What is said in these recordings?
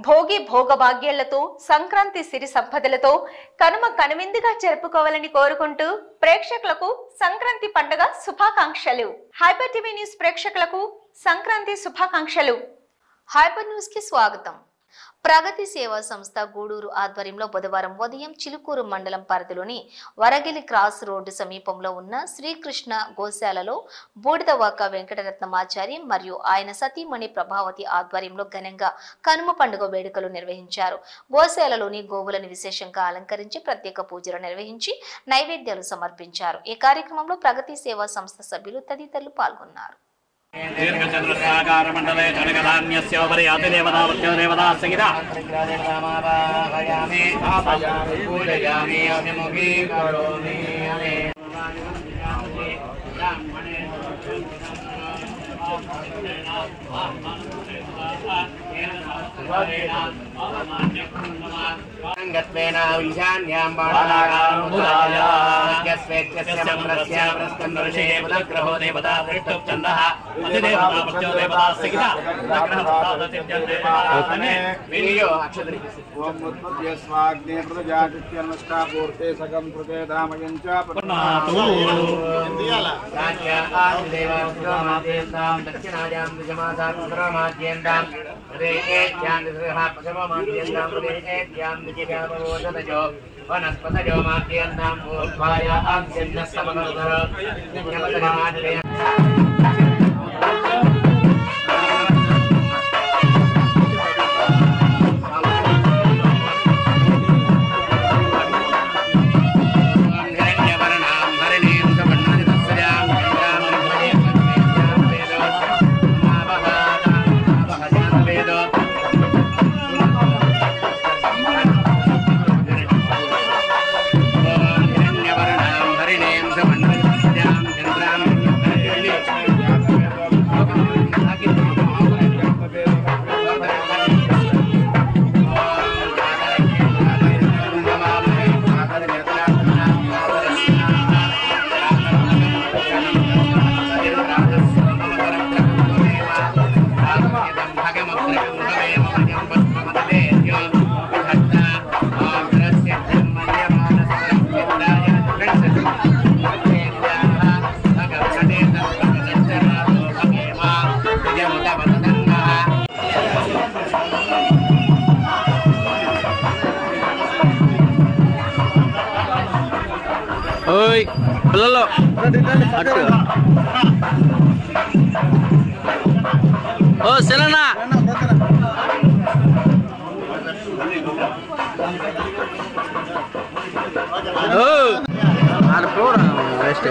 భోగి భోగభాగ్యాలతో సంక్రాంతి సిరి సంపదలతో కనుమ కనువిందుగా జరుపుకోవాలని కోరుకుంటూ ప్రేక్షకులకు సంక్రాంతి పండుగ శుభాకాంక్షలు. హైపర్ టీవీ న్యూస్ ప్రేక్షకులకు సంక్రాంతి శుభాకాంక్షలు. హైపర్ న్యూస్ కి స్వాగతం. ప్రగతి సేవా సంస్థ గూడూరు ఆధ్వర్యంలో బుధవారం ఉదయం చిలుకూరు మండలం పరిధిలోని వరగిలి క్రాస్ రోడ్డు సమీపంలో ఉన్న శ్రీకృష్ణ గోశాలలో బూడిదవాక వెంకటరత్నమాచారి మరియు ఆయన సతీమణి ప్రభావతి ఆధ్వర్యంలో ఘనంగా కనుమ పండుగ వేడుకలు నిర్వహించారు. గోశాలలోని గోవులను విశేషంగా అలంకరించి ప్రత్యేక పూజలు నిర్వహించి నైవేద్యాలు సమర్పించారు. ఈ కార్యక్రమంలో ప్రగతి సేవా సంస్థ సభ్యులు తదితరులు పాల్గొన్నారు. दीर्घचंद्रसाकारमंडले जनकधान्यस्योपरि अतिदेवतावत्यो देवता सहिता पूजयामि अभिमुखी करोमि ईशान्यां ग्रहो देवता दृष्टुप्छन्दः अधिदेवता देवता सहिता दक्षिणायां द्विजमासात्मकमाद्येन्दां हृदयेत्यां वनस्पतयो माद्येन्दां पूर्वायां ఓయ్ పిల్లలు అటు ఓ సెలనా ఓ ఆడ పోరా రెస్ట్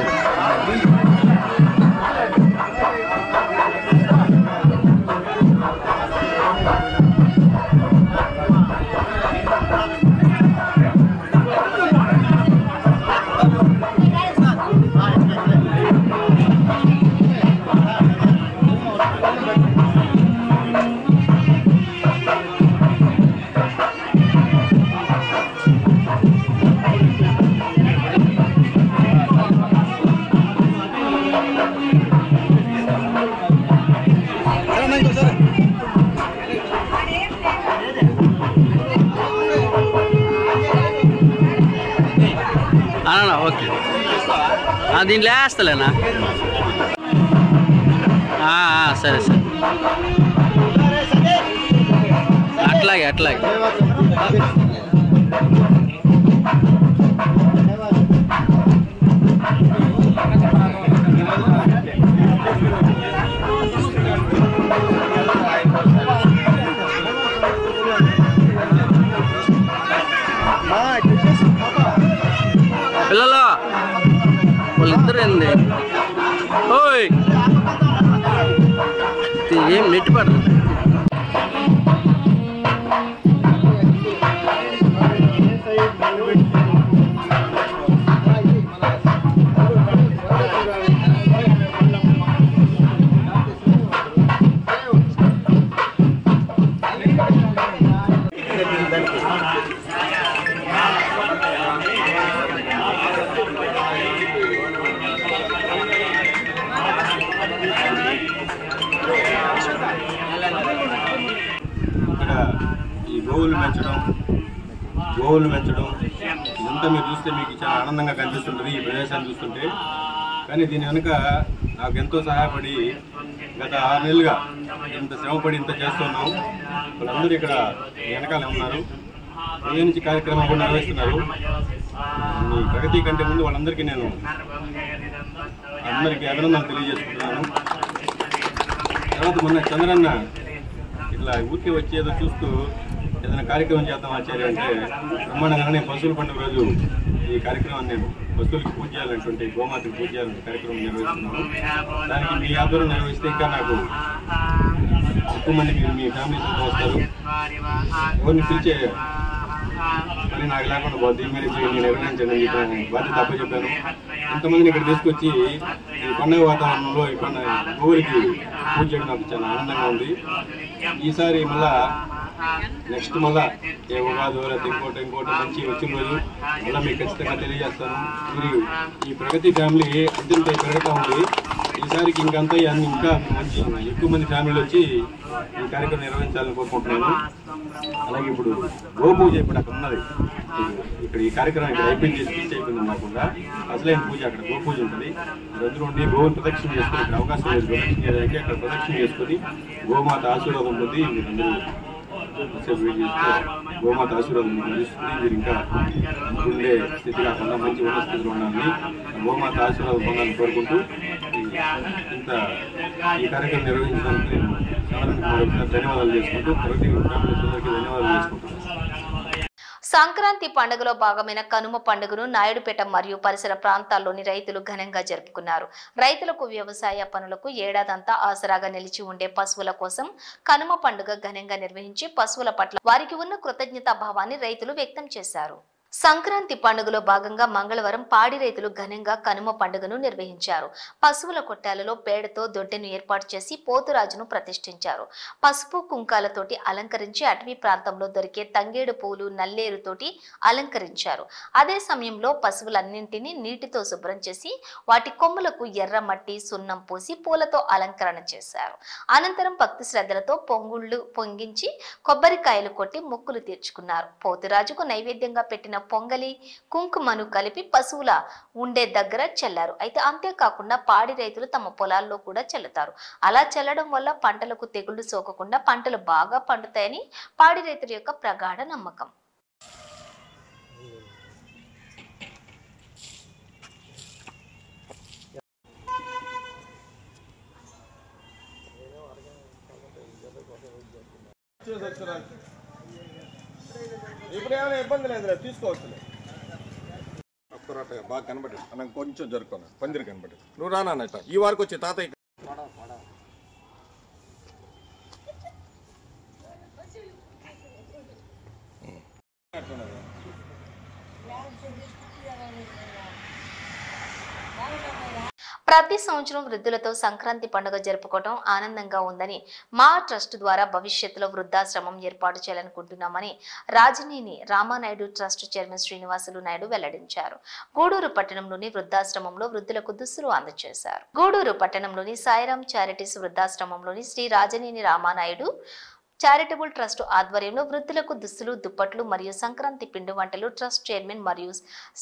అన్నా ఓకే దీంట్లో వేస్తలేనా సరే సరే అట్లాగే అట్లాగే పిల్లలు వాళ్ళిద్దరు ఏంది ఓయ్ ఏం నెట్టి పడుతుంది గోవులు పెంచడం ఇదంతా మీరు చూస్తే మీకు చాలా ఆనందంగా కనిపిస్తుంటుంది ఈ ప్రదేశాన్ని చూస్తుంటే. కానీ దీని వెనుక నాకు ఎంతో సహాయపడి గత 6 నెలలుగా ఇంత శ్రమపడి ఇంత చేస్తున్నాం. వాళ్ళందరూ ఇక్కడ వెనకాల ఉన్నారు, ఉదయం నుంచి కార్యక్రమం కూడా నిర్వహిస్తున్నారు. ఈ ప్రగతి కంటే ముందు వాళ్ళందరికీ నేను అందరికీ అభినందనలు తెలియజేసుకుంటున్నాను. తర్వాత మొన్న చంద్రన్న ఇట్లా ఊరికి వచ్చి ఏదో చూస్తూ ఏదైనా కార్యక్రమం చేద్దాం ఆచార్య అంటే బ్రహ్మాండంగానే పశువుల పండుగ రోజు ఈ కార్యక్రమాన్ని నేను పశువులకి పూజ చేయాలనుకుంటే గోమాతకి పూజ చేయాలంటే కార్యక్రమం నిర్వహిస్తున్నాను. దానికి మీ ఆధ్వర్యం నిర్వహిస్తే ఇంకా నాకు ఎక్కువ మంది మీ ఫ్యామిలీస్తో వస్తారు. ఎవరిని పిలిచే మరి నాకు లేకుండా పోద్ది మీరు నేను నిర్వహించండి అని చెప్పాను, బాధ్యత అప్ప చెప్పాను. ఇంతమందిని ఇక్కడ తీసుకొచ్చి ఈ పండుగ వాతావరణంలో ఈ గోవులకి పూజ చేయడం నాకు చాలా ఆనందంగా ఉంది. ఈసారి నెక్స్ట్ మళ్ళా ఏ ఉగాది లేకపోతే ఇంకోటి మంచి వచ్చిన రోజు మళ్ళీ మీకు ఖచ్చితంగా తెలియజేస్తాను. మీరు ఈ ప్రగతి ఫ్యామిలీ అత్యంత పెరుగుతూ ఉంది. ఈసారికి ఇంకంతా ఇంకా మంచి ఎక్కువ మంది ఫ్యామిలీలు వచ్చి ఈ కార్యక్రమం నిర్వహించాలని కోరుకుంటున్నాను. అలాగే ఇప్పుడు గోపూజ ఇప్పుడు అక్కడ ఉన్నది. ఇక్కడ ఈ కార్యక్రమం ఇక్కడ అయిపోయింది, చేసి అయిపోయింది కాకుండా అసలైన పూజ అక్కడ గోపూజ ఉంటుంది. అందరూ ఉండి గోవుని ప్రదక్షిణ చేసుకుని ఇక్కడ అవకాశం లేదు ప్రదక్షిణ చేయడానికి, అక్కడ ప్రదక్షిణ చేసుకుని గోమాత ఆశీర్వాదం ఉంటుంది. మీరందరూ గోమాత ఆశీర్వాదం అందిస్తుంది. మీరు ఇంకా ఉండే స్థితి కాకుండా మంచి ఉన్న స్థితిలో ఉండాలని గోమాత ఆశీర్వాదం పొందాలని కోరుకుంటూ ఇంత ఈ కార్యక్రమం నిర్వహించడానికి నేను ధన్యవాదాలు చేసుకుంటూ ప్రగతి ఫ్యామిలీస్కి ధన్యవాదాలు చేసుకుంటున్నాను. సంక్రాంతి పండుగలో భాగమైన కనుమ పండుగను నాయుడుపేట మరియు పరిసర ప్రాంతాల్లోని రైతులు ఘనంగా జరుపుకున్నారు. రైతులకు వ్యవసాయ పనులకు ఏడాదంతా ఆసరాగా నిలిచి ఉండే పశువుల కోసం కనుమ పండుగ ఘనంగా నిర్వహించి పశువుల పట్ల వారికి ఉన్న కృతజ్ఞతా భావాన్ని రైతులు వ్యక్తం చేశారు. సంక్రాంతి పండుగలో భాగంగా మంగళవారం పాడి రైతులు ఘనంగా కనుమ పండుగను నిర్వహించారు. పశువుల కొట్టాలలో పేడతో దొడ్డెను ఏర్పాటు చేసి పోతురాజును ప్రతిష్ఠించారు. పసుపు కుంకాలతోటి అలంకరించి అటవీ ప్రాంతంలో దొరికే తంగేడు పూలు నల్లేరుతోటి అలంకరించారు. అదే సమయంలో పశువులన్నింటినీ నీటితో శుభ్రం చేసి వాటి కొమ్ములకు ఎర్ర మట్టి సున్నం పూసి పూలతో అలంకరణ చేశారు. అనంతరం భక్తి శ్రద్ధలతో పొంగుళ్ళు పొంగించి కొబ్బరికాయలు కొట్టి మొక్కులు తీర్చుకున్నారు. పోతురాజుకు నైవేద్యంగా పెట్టిన పొంగలి కుంకుమను కలిపి పశువుల ఉండే దగ్గర చల్లారు. అయితే అంతేకాకుండా పాడి రైతులు తమ పొలాల్లో కూడా చల్లుతారు. అలా చల్లడం వల్ల పంటలకు తెగుళ్లు సోకకుండా పంటలు బాగా పండుతాయని పాడి రైతుల యొక్క ప్రగాఢ నమ్మకం. ఇప్పుడు ఏమైనా ఇబ్బంది లేదు, తీసుకోవచ్చు. బాగా కనబడి మనం కొంచెం జరుపుకున్నాను పందిరి కనబడి నువ్వు రానట ఈ వారికి వచ్చి తాతయ్య ప్రతి సంవత్సరం వృద్ధులతో సంక్రాంతి పండుగ జరుపుకోవడం ఆనందంగా ఉందని మా ట్రస్ట్ ద్వారా భవిష్యత్తులో వృద్ధాశ్రమం ఏర్పాటు చేయాలనుకుంటున్నామని రాజనేని రామానాయుడు ట్రస్ట్ చైర్మన్ శ్రీనివాసులు నాయుడు వెల్లడించారు. గూడూరు పట్టణంలోని వృద్ధాశ్రమంలో వృద్ధులకు దుస్తులు అందజేశారు. గూడూరు పట్టణంలోని సాయిరాం చారిటీస్ వృద్ధాశ్రమంలోని శ్రీ రాజనేని రామానాయుడు చారిటబుల్ ట్రస్ట్ ఆధ్వర్యంలో వృద్ధులకు దుస్తులు దుప్పట్లు మరియు సంక్రాంతి పిండి వంటలు ట్రస్ట్ చైర్మన్ మరియు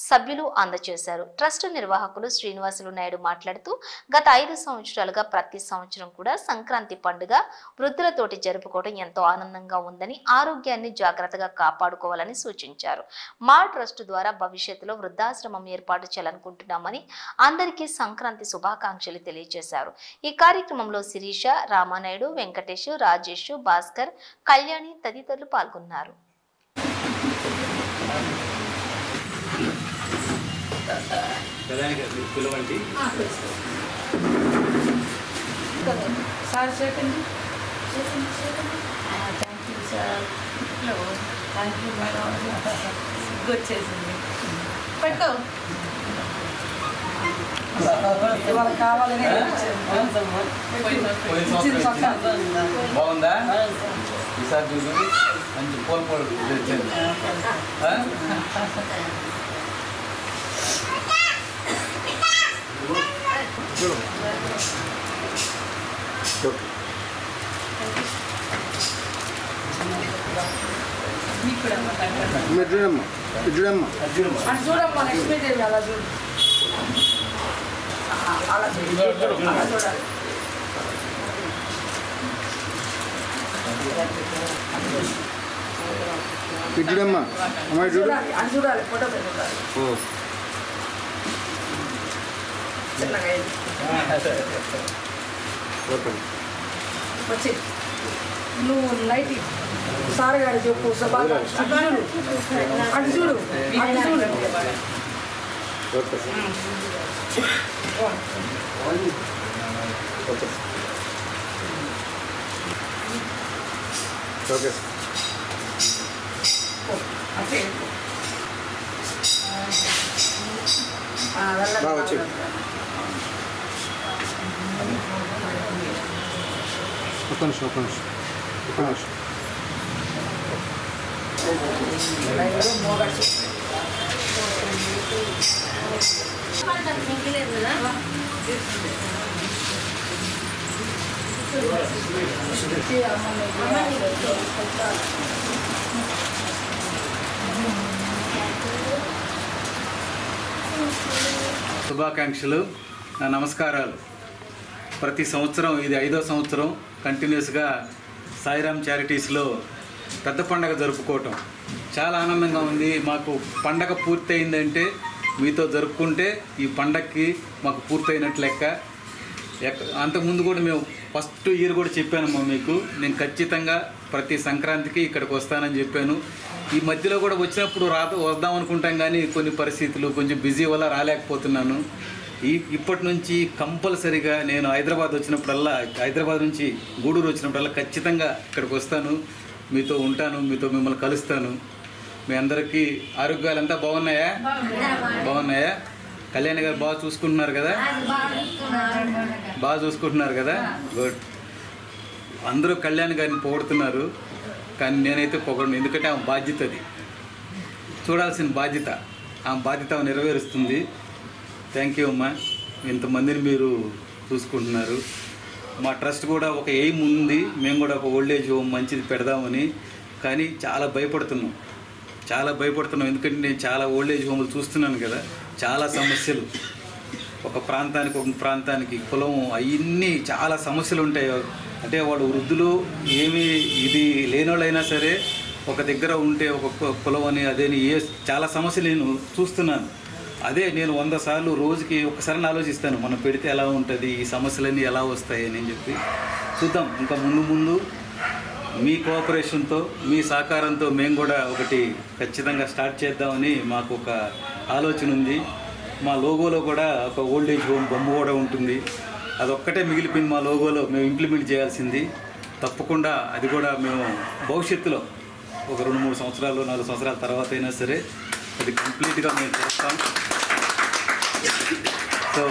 సభ్యులు అందజేశారు. ట్రస్ట్ నిర్వాహకులు శ్రీనివాసులు నాయుడు మాట్లాడుతూ గత 5 సంవత్సరాలుగా ప్రతి సంవత్సరం కూడా సంక్రాంతి పండుగ వృద్ధులతోటి జరుపుకోవడం ఎంతో ఆనందంగా ఉందని ఆరోగ్యాన్ని జాగ్రత్తగా కాపాడుకోవాలని సూచించారు. మా ట్రస్ట్ ద్వారా భవిష్యత్తులో వృద్ధాశ్రమం ఏర్పాటు చేయాలనుకుంటున్నామని అందరికీ సంక్రాంతి శుభాకాంక్షలు తెలియజేశారు. ఈ కార్యక్రమంలో శిరీష, రామానాయుడు, వెంకటేష్, రాజేష్, భాస్కర్, కళ్యాణి తదితరులు పాల్గొన్నారు. బాగుందా? ఈసారి చూసి మంచి పోల్పోడు తెచ్చింది. చూడమ్మా లక్ష్మీదేవి అలా చూడు అలా చూడాలి చూడమ్మా అమ్మాయి చూడు అది చూడాలి ఫోటో చూడాలి చిన్నగా వచ్చి నువ్వు లైట్ సార్ గారు చెప్పు అటు చూడు ఓకే వచ్చి ఒక నిమిషం శుభాకాంక్షలు, నా నమస్కారాలు. ప్రతి సంవత్సరం ఇది 5వ సంవత్సరం కంటిన్యూస్గా సాయిరామ్ చారిటీస్లో పెద్ద పండగ జరుపుకోవటం చాలా ఆనందంగా ఉంది. మాకు పండగ పూర్తయిందంటే మీతో జరుపుకుంటే ఈ పండగకి మాకు పూర్తయినట్లు లెక్క. అంతకుముందు కూడా మేము ఫస్ట్ ఇయర్ కూడా చెప్పానమ్మా మీకు, నేను ఖచ్చితంగా ప్రతి సంక్రాంతికి ఇక్కడికి వస్తానని చెప్పాను. ఈ మధ్యలో కూడా వచ్చినప్పుడు వద్దాం అనుకుంటాం కానీ కొన్ని పరిస్థితులు కొంచెం బిజీ వల్ల రాలేకపోతున్నాను. ఇప్పటి నుంచి కంపల్సరీగా నేను హైదరాబాద్ వచ్చినప్పుడల్లా, హైదరాబాద్ నుంచి గూడూరు వచ్చినప్పుడల్లా ఖచ్చితంగా ఇక్కడికి వస్తాను, మీతో ఉంటాను, మీతో మిమ్మల్ని కలుస్తాను. మీ అందరికీ ఆరోగ్యాలంతా బాగున్నాయా? బాగున్నాయా? కళ్యాణి గారు బాగా చూసుకుంటున్నారు కదా? బాగా చూసుకుంటున్నారు కదా? గుడ్. అందరూ కళ్యాణి గారిని పొగుడుతున్నారు కానీ నేనైతే పొగడను, ఎందుకంటే ఆమె బాధ్యత, అది చూడాల్సిన బాధ్యత, ఆమె బాధ్యత నెరవేరుస్తుంది. థ్యాంక్ యూ అమ్మా, ఇంతమందిని మీరు చూసుకుంటున్నారు. మా ట్రస్ట్ కూడా ఒక ఎయిమ్ ఉంది, మేము కూడా ఒక ఓల్డేజ్ హోమ్ మంచిది పెడదామని, కానీ చాలా భయపడుతున్నాం ఎందుకంటే నేను చాలా ఓల్డేజ్ హోమ్లు చూస్తున్నాను కదా, చాలా సమస్యలు. ఒక ప్రాంతానికి కులం అవన్నీ చాలా సమస్యలు ఉంటాయి. అంటే వాళ్ళు వృద్ధులు ఏమి ఇది లేనోళ్ళైనా సరే ఒక దగ్గర ఉంటే ఒక కులం అని అదేని చాలా సమస్యలు నేను చూస్తున్నాను. అదే నేను 100 సార్లు రోజుకి ఒకసారి ఆలోచిస్తాను, మనం పెడితే ఎలా ఉంటుంది, ఈ సమస్యలన్నీ ఎలా వస్తాయి అని చెప్పి. చూద్దాం, ఇంకా ముందు మీ కోఆపరేషన్తో, మీ సహకారంతో మేము కూడా ఒకటి ఖచ్చితంగా స్టార్ట్ చేద్దామని మాకు ఒక ఆలోచన ఉంది. మా లోగోలో కూడా ఒక ఓల్డేజ్ హోమ్ బొమ్మ కూడా ఉంటుంది. అదొక్కటే మిగిలిపోయింది మా లోగోలో మేము ఇంప్లిమెంట్ చేయాల్సింది. తప్పకుండా అది కూడా మేము భవిష్యత్తులో ఒక 2-3 సంవత్సరాలు 4 సంవత్సరాల తర్వాత అయినా సరే అది కంప్లీట్గా మేము చేస్తాం. సో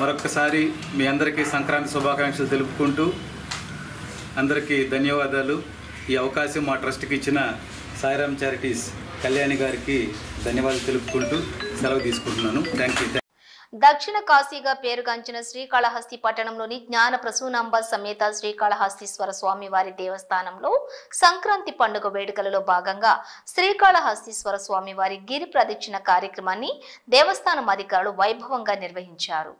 మరొక్కసారి మీ అందరికీ సంక్రాంతి శుభాకాంక్షలు తెలుపుకుంటూ అందరికీ ధన్యవాదాలు. ఈ అవకాశం మా ట్రస్ట్కి ఇచ్చిన సాయిరామ్ చారిటీస్ కళ్యాణి గారికి ధన్యవాదాలు తెలుపుకుంటూ సెలవు తీసుకుంటున్నాను. Thank you. దక్షిణ కాశీగా పేరుగాంచిన శ్రీకాళహస్తి పట్టణంలోని జ్ఞాన ప్రసూనాంబ సమేత శ్రీకాళహస్తీశ్వర స్వామి వారి దేవస్థానంలో సంక్రాంతి పండుగ వేడుకలలో భాగంగా శ్రీకాళహస్తీశ్వర స్వామి వారి గిరి ప్రదక్షిణ కార్యక్రమాన్ని దేవస్థానం అధికారులు వైభవంగా నిర్వహించారు.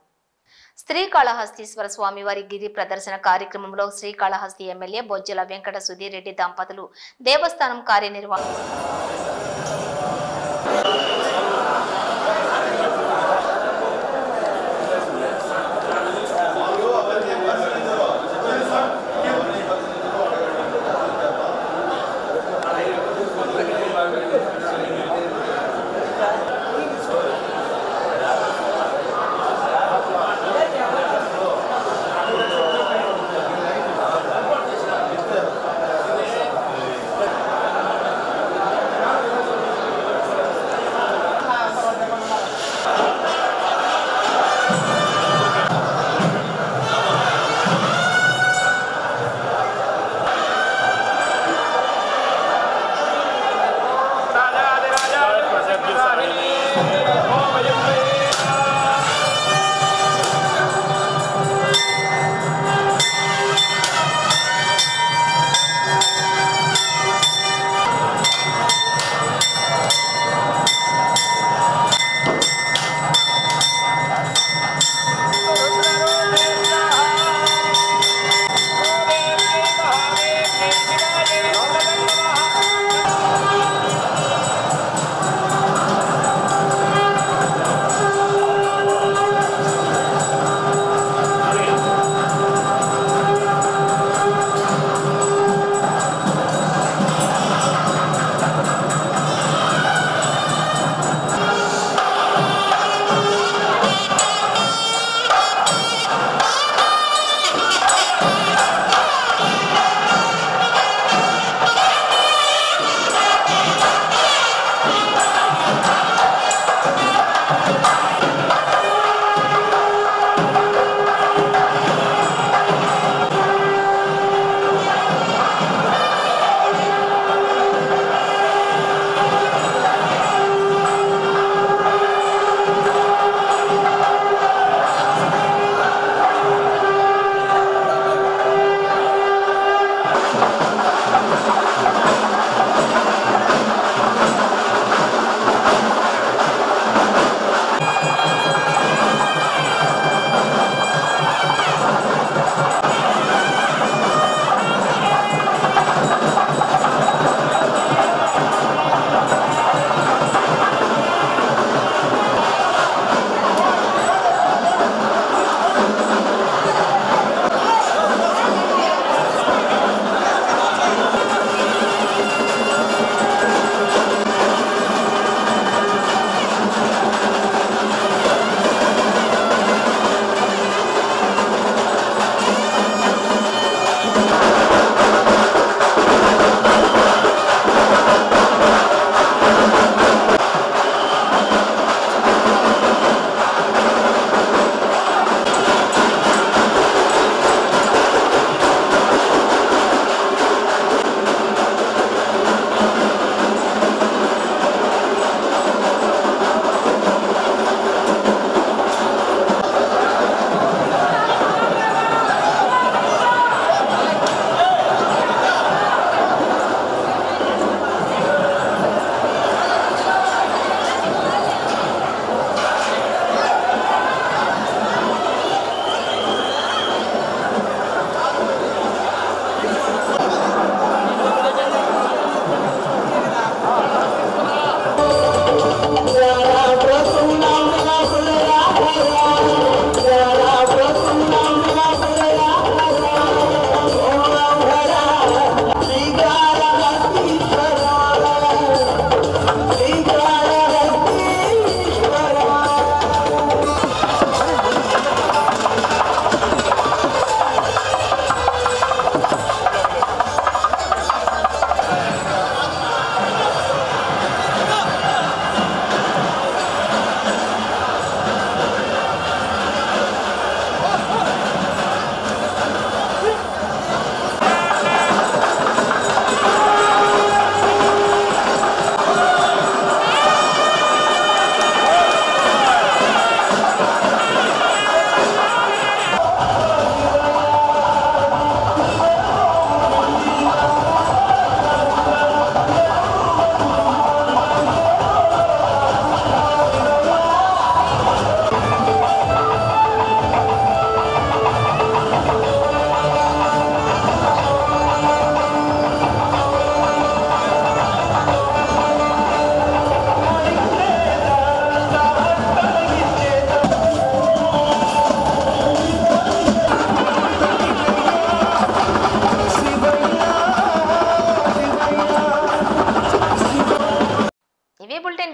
శ్రీకాళహస్తీశ్వర స్వామి వారి గిరి ప్రదర్శన కార్యక్రమంలో శ్రీకాళహస్తి ఎమ్మెల్యే బొజ్జల వెంకట సుధీర్ రెడ్డి దంపతులు, దేవస్థానం కార్యనిర్వాహక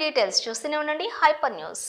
డీటెయిల్స్ చూస్తూనే ఉండండి హైపర్ న్యూస్.